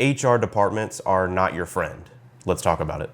HR departments are not your friend. Let's talk about it.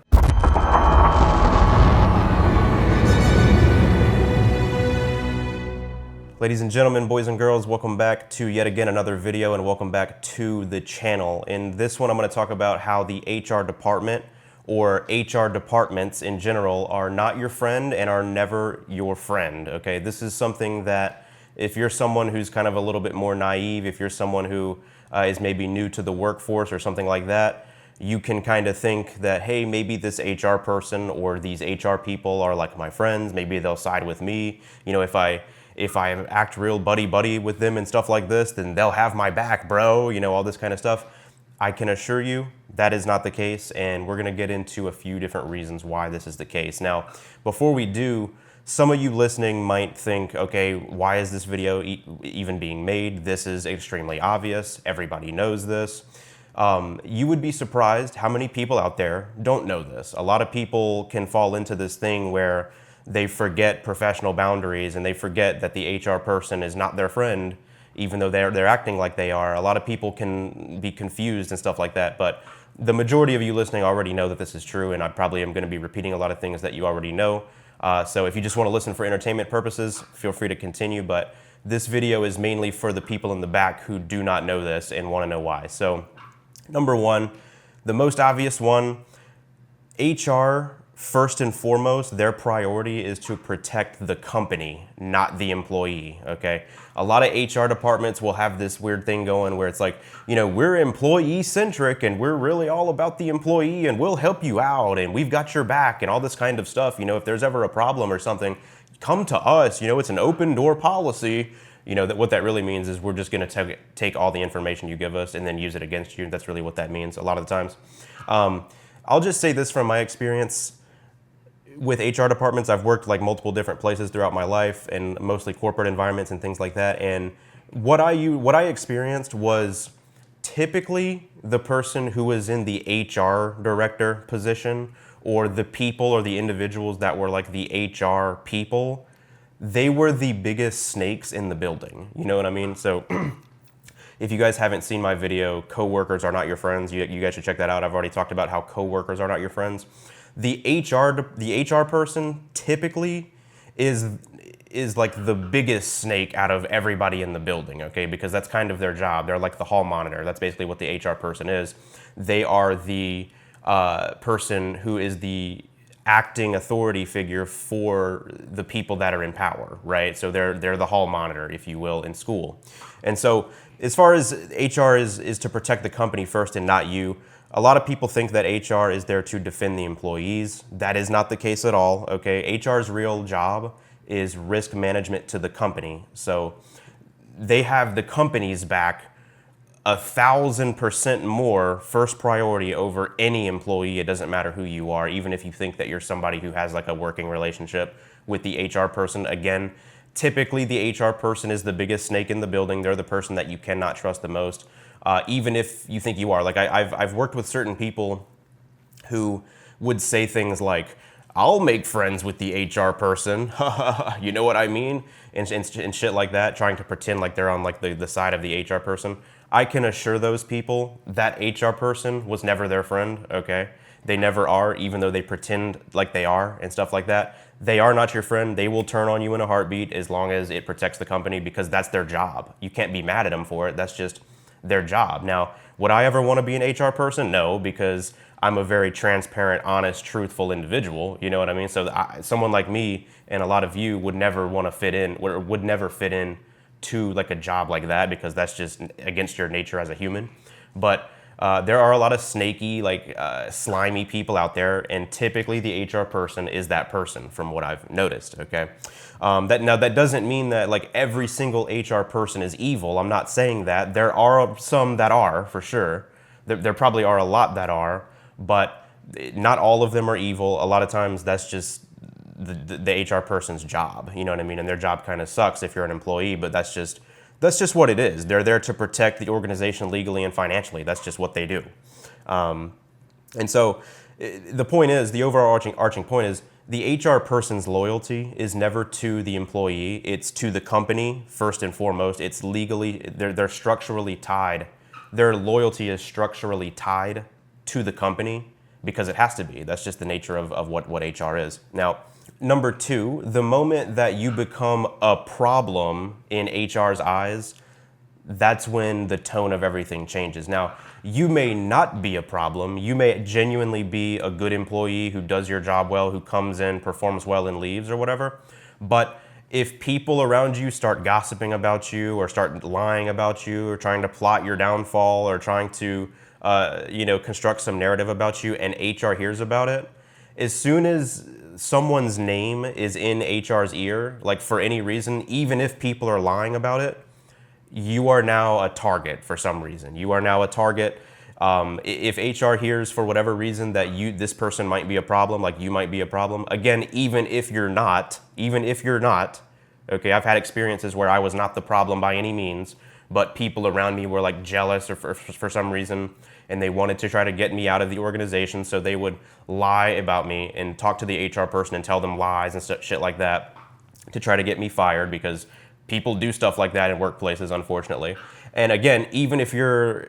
Ladies and gentlemen, boys and girls, welcome back to yet again another video, and welcome back to the channel. In this one, I'm going to talk about how the HR department or HR departments in general are not your friend and are never your friend. Okay, this is something that if you're someone who's kind of a little bit more naive, if you're someone who is maybe new to the workforce or something like that, you can kind of think that, hey, maybe this HR person or these HR people are like my friends. Maybe they'll side with me. You know, if I act real buddy-buddy with them and stuff like this, then they'll have my back, bro, you know, all this kind of stuff. I can assure you that is not the case, and we're gonna get into a few different reasons why this is the case. Now, before we do, some of you listening might think, okay, why is this video even being made? This is extremely obvious. Everybody knows this. You would be surprised how many people out there don't know this. A lot of people can fall into this thing where they forget professional boundaries and they forget that the HR person is not their friend, even though they're acting like they are. A lot of people can be confused and stuff like that, but the majority of you listening already know that this is true, and I probably am going to be repeating a lot of things that you already know. So if you just want to listen for entertainment purposes, feel free to continue, but this video is mainly for the people in the back who do not know this and want to know why. So number one, the most obvious one, HR, first and foremost, their priority is to protect the company, not the employee, okay? A lot of HR departments will have this weird thing going where it's like, you know, we're employee-centric and we're really all about the employee and we'll help you out and we've got your back and all this kind of stuff. You know, if there's ever a problem or something, come to us. You know, it's an open door policy. You know, that what that really means is we're just going to take all the information you give us and then use it against you. That's really what that means a lot of the times. I'll just say this from my experience. With HR departments, I've worked like multiple different places throughout my life and mostly corporate environments and things like that. And what I experienced was typically the person who was in the HR director position or the people or the individuals that were like the HR people, they were the biggest snakes in the building. You know what I mean? So if you guys haven't seen my video, coworkers are not your friends, you guys should check that out. I've already talked about how coworkers are not your friends. The HR person typically is like the biggest snake out of everybody in the building, okay? Because that's kind of their job. They're like the hall monitor. That's basically what the HR person is. They are the person who is the acting authority figure for the people that are in power, right? So they're the hall monitor, if you will, in school. And so as far as HR is to protect the company first and not you, a lot of people think that HR is there to defend the employees. That is not the case at all, okay? HR's real job is risk management to the company. So they have the company's back 1,000% more first priority over any employee. It doesn't matter who you are, even if you think that you're somebody who has like a working relationship with the HR person. Again, typically the HR person is the biggest snake in the building. They're the person that you cannot trust the most. Even if you think you are. Like I've worked with certain people who would say things like, I'll make friends with the HR person, you know what I mean? And shit like that, trying to pretend like they're on like the side of the HR person. I can assure those people that HR person was never their friend, okay? They never are, even though they pretend like they are and stuff like that. They are not your friend. They will turn on you in a heartbeat as long as it protects the company because that's their job. You can't be mad at them for it. That's just their job. Now, would I ever want to be an HR person? No, because I'm a very transparent, honest, truthful individual. You know what I mean? So someone like me and a lot of you would never want to fit in, or would never fit in to like a job like that because that's just against your nature as a human. But there are a lot of snaky, like slimy people out there, and typically the HR person is that person from what I've noticed, okay? That doesn't mean that like every single HR person is evil. I'm not saying that. There are some that are, for sure. There probably are a lot that are, but not all of them are evil. A lot of times that's just the HR person's job, you know what I mean? And their job kind of sucks if you're an employee, but that's just what it is. They're there to protect the organization legally and financially. That's just what they do. And so the point is, the overarching point is, the HR person's loyalty is never to the employee. It's to the company first and foremost. It's legally, they're structurally tied their loyalty is structurally tied to the company because it has to be. That's just the nature of what HR is. Now, number two, the moment that you become a problem in HR's eyes, that's when the tone of everything changes. Now, you may not be a problem. You may genuinely be a good employee who does your job well, who comes in, performs well, and leaves or whatever. But if people around you start gossiping about you or start lying about you or trying to plot your downfall or trying to construct some narrative about you and HR hears about it, as soon as someone's name is in HR's ear, like for any reason, even if people are lying about it, you are now a target for some reason. You are now a target. If HR hears for whatever reason that this person might be a problem, like you might be a problem, again, even if you're not, okay, I've had experiences where I was not the problem by any means, but people around me were like jealous or for some reason, and they wanted to try to get me out of the organization, so they would lie about me and talk to the HR person and tell them lies and shit like that to try to get me fired, because people do stuff like that in workplaces, unfortunately. And again, even if you're,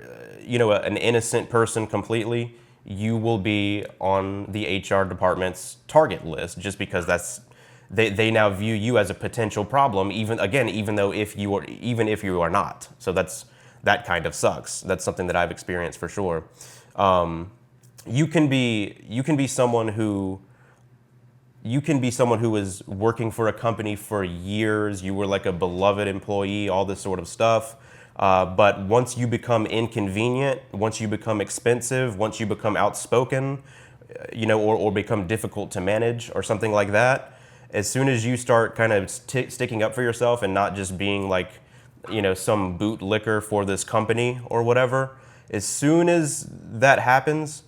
an innocent person completely, you will be on the HR department's target list just because they now view you as a potential problem, even though if you are not. So that kind of sucks. That's something that I've experienced for sure. You can be someone who is working for a company for years. You were like a beloved employee, all this sort of stuff. But once you become inconvenient, once you become expensive, once you become outspoken, or become difficult to manage or something like that, as soon as you start kind of sticking up for yourself and not just being like, some bootlicker for this company or whatever, as soon as that happens,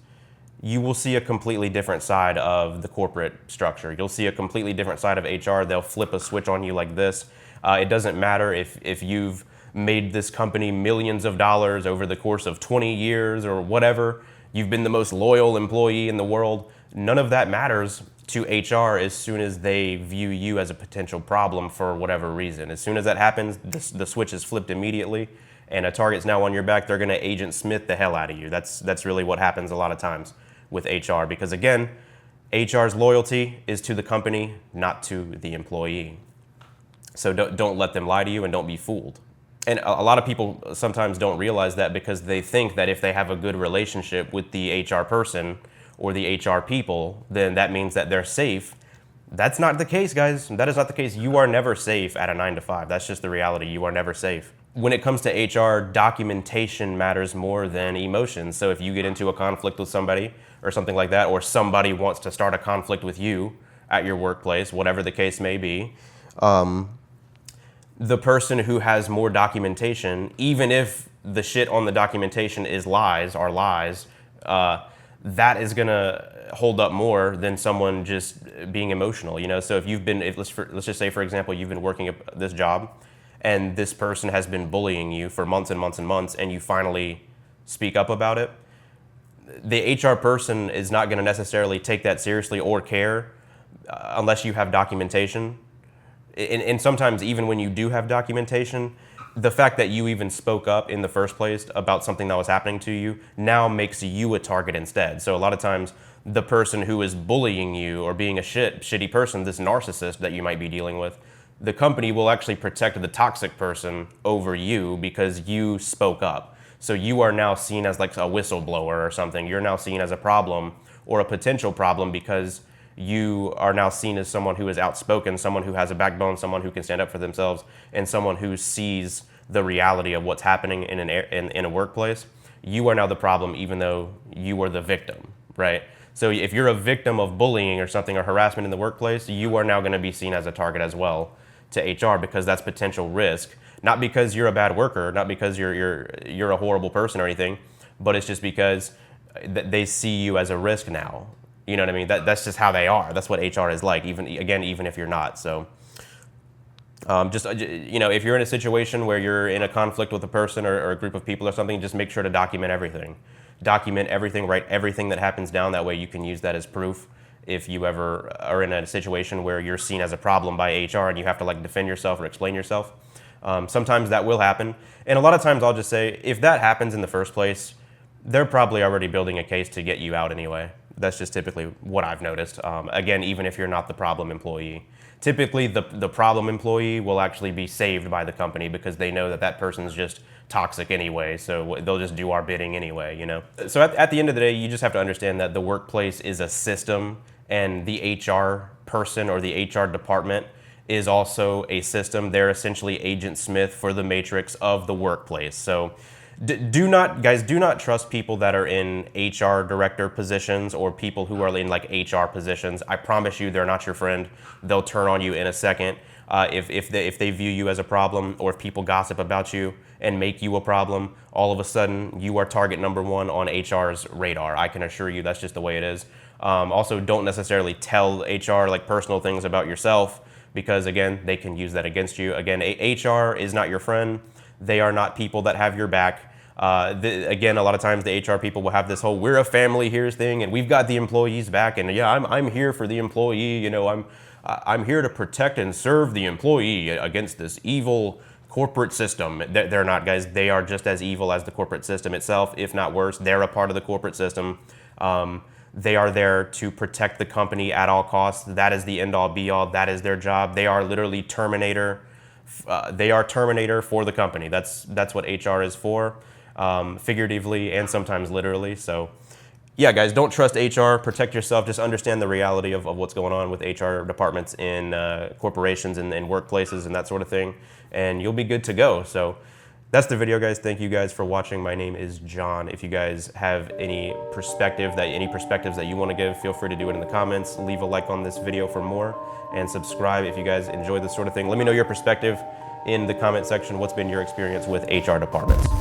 you will see a completely different side of the corporate structure. You'll see a completely different side of HR. They'll flip a switch on you like this. It doesn't matter if you've made this company millions of dollars over the course of 20 years or whatever. You've been the most loyal employee in the world. None of that matters to HR as soon as they view you as a potential problem for whatever reason. As soon as that happens, the switch is flipped immediately, and a target's now on your back. They're going to Agent Smith the hell out of you. That's really what happens a lot of times with HR, because again, HR's loyalty is to the company, not to the employee. So don't let them lie to you, and don't be fooled. And a lot of people sometimes don't realize that because they think that if they have a good relationship with the HR person or the HR people, then that means that they're safe. That's not the case, guys. That is not the case. You are never safe at a 9-to-5. That's just the reality. You are never safe. When it comes to HR, documentation matters more than emotions. So if you get into a conflict with somebody or something like that, or somebody wants to start a conflict with you at your workplace, whatever the case may be, the person who has more documentation, even if the shit on the documentation is lies, that is gonna hold up more than someone just being emotional, So let's just say, for example, you've been working at this job, and this person has been bullying you for months and months and months, and you finally speak up about it. The HR person is not going to necessarily take that seriously or care unless you have documentation. And sometimes even when you do have documentation, the fact that you even spoke up in the first place about something that was happening to you now makes you a target instead. So a lot of times the person who is bullying you or being a shitty person, this narcissist that you might be dealing with, the company will actually protect the toxic person over you because you spoke up. So you are now seen as like a whistleblower or something. You're now seen as a problem or a potential problem because you are now seen as someone who is outspoken, someone who has a backbone, someone who can stand up for themselves, and someone who sees the reality of what's happening in a workplace. You are now the problem, even though you were the victim, right? So if you're a victim of bullying or something or harassment in the workplace, you are now going to be seen as a target as well to HR because that's potential risk. Not because you're a bad worker, not because you're a horrible person or anything, but it's just because they see you as a risk now. You know what I mean? That's just how they are. That's what HR is like, even if you're not. So if you're in a situation where you're in a conflict with a person or a group of people or something, just make sure to document everything. Document everything, write everything that happens down. That way you can use that as proof if you ever are in a situation where you're seen as a problem by HR and you have to like defend yourself or explain yourself. Sometimes that will happen. And a lot of times I'll just say, if that happens in the first place, they're probably already building a case to get you out anyway. That's just typically what I've noticed. Again, even if you're not the problem employee. Typically, the problem employee will actually be saved by the company because they know that that person's just toxic anyway, so they'll just do our bidding anyway, you know? So at the end of the day, you just have to understand that the workplace is a system, and the HR person or the HR department is also a system. They're essentially Agent Smith for the matrix of the workplace. So do not trust people that are in HR director positions or people who are in like HR positions. I promise you, they're not your friend. They'll turn on you in a second. If they view you as a problem, or if people gossip about you and make you a problem, all of a sudden you are target number one on HR's radar. I can assure you that's just the way it is. Also, don't necessarily tell HR like personal things about yourself, because again, they can use that against you. Again, HR is not your friend. They are not people that have your back. Again, a lot of times the HR people will have this whole "we're a family here" thing, and we've got the employees back, and yeah, I'm here for the employee. You know, I'm here to protect and serve the employee against this evil corporate system. They're not, guys. They are just as evil as the corporate system itself, if not worse. They're a part of the corporate system. They are there to protect the company at all costs. That is the end all be all. That is their job. They are literally Terminator. They are Terminator for the company. That's what HR is for, figuratively and sometimes literally. So yeah, guys, don't trust HR. Protect yourself. Just understand the reality of what's going on with HR departments in corporations and workplaces and that sort of thing, and you'll be good to go. So that's the video, guys. Thank you guys for watching. My name is John. If you guys have any perspectives that you want to give, feel free to do it in the comments. Leave a like on this video for more, and subscribe if you guys enjoy this sort of thing. Let me know your perspective in the comment section. What's been your experience with HR departments?